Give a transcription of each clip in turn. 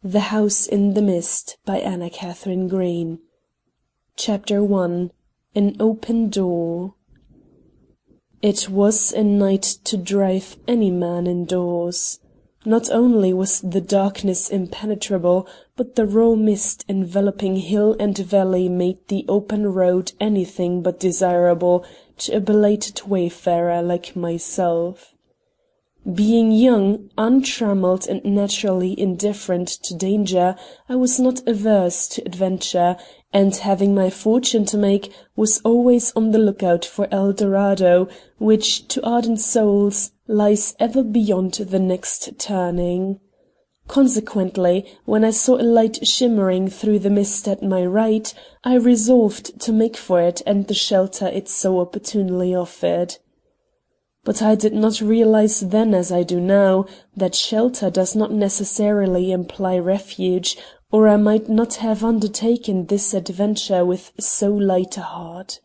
The House in the Mist by Anna Katharine Green. Chapter 1. An Open Door. It was a night to drive any man indoors. Not only was the darkness impenetrable, but the raw mist enveloping hill and valley made the open road anything but desirable to a belated wayfarer like myself. Being young, untrammeled, and naturally indifferent to danger, I was not averse to adventure, and having my fortune to make, was always on the lookout for El Dorado, which, to ardent souls, lies ever beyond the next turning. Consequently, when I saw a light shimmering through the mist at my right, I resolved to make for it and the shelter it so opportunely offered. But I did not realize then, as I do now, that shelter does not necessarily imply refuge, or I might not have undertaken this adventure with so light a heart.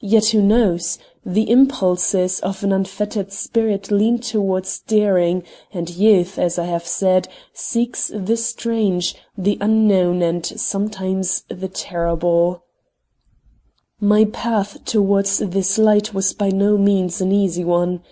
Yet who knows? The impulses of an unfettered spirit lean towards daring, and youth, as I have said, seeks the strange, the unknown, and sometimes the terrible. My path towards this light was by no means an easy one.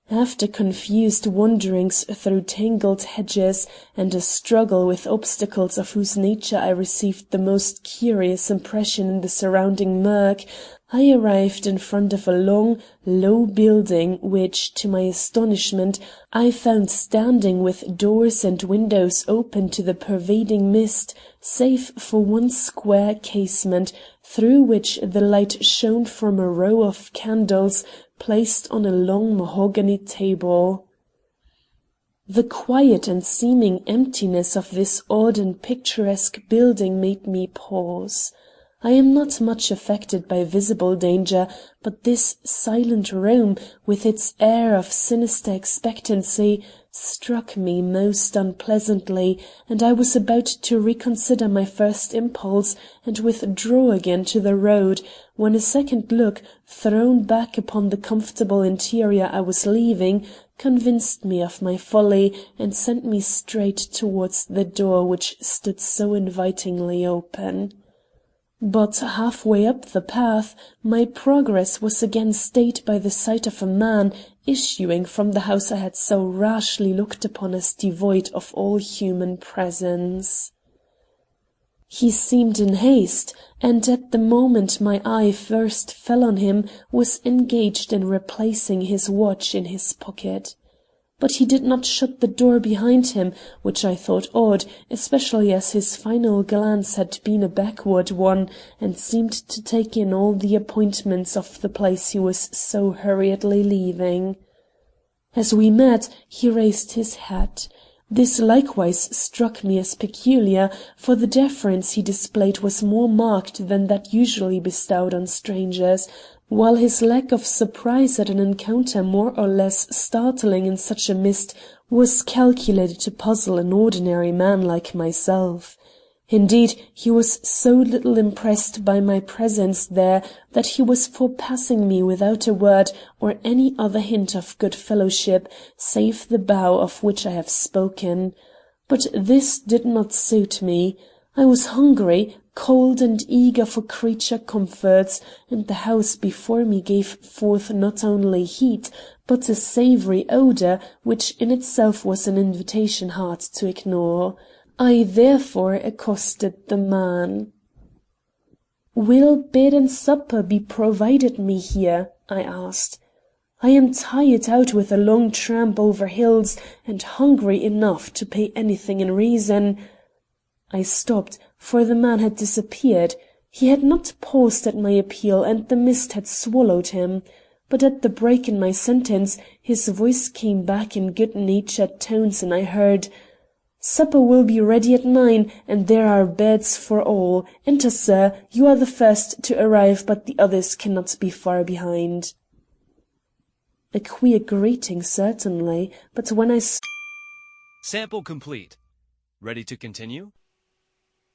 After confused wanderings through tangled hedges and a struggle with obstacles of whose nature I received the most curious impression in the surrounding murk, I arrived in front of a long, low building which, to my astonishment, I found standing with doors and windows open to the pervading mist, save for one square casement, through which the light shone from a row of candles placed on a long mahogany table. The quiet and seeming emptiness of this odd and picturesque building made me pause. I am not much affected by visible danger, but this silent room, with its air of sinister expectancy, struck me most unpleasantly, and I was about to reconsider my first impulse and withdraw again to the road, when a second look, thrown back upon the comfortable interior I was leaving, convinced me of my folly and sent me straight towards the door which stood so invitingly open. But halfway up the path, my progress was again stayed by the sight of a man issuing from the house I had so rashly looked upon as devoid of all human presence. He seemed in haste, and at the moment my eye first fell on him was engaged in replacing his watch in his pocket. But he did not shut the door behind him, which I thought odd, especially as his final glance had been a backward one, and seemed to take in all the appointments of the place he was so hurriedly leaving. As we met, he raised his hat. This likewise struck me as peculiar, for the deference he displayed was more marked than that usually bestowed on strangers, while his lack of surprise at an encounter more or less startling in such a mist was calculated to puzzle an ordinary man like myself. Indeed, he was so little impressed by my presence there that he was for passing me without a word or any other hint of good fellowship, save the bow of which I have spoken. But this did not suit me. I was hungry, cold, and eager for creature comforts, and the house before me gave forth not only heat, but a savoury odour, which in itself was an invitation hard to ignore. I therefore accosted the man. "Will bed and supper be provided me here?" I asked. "I am tired out with a long tramp over hills, and hungry enough to pay anything in reason—" I stopped, for the man had disappeared. He had not paused at my appeal, and the mist had swallowed him. But at the break in my sentence, his voice came back in good-natured tones, and I heard: "Supper will be ready at 9, and there are beds for all. Enter, sir. You are the first to arrive, but the others cannot be far behind." A queer greeting, certainly, but when I Sample complete. Ready to continue?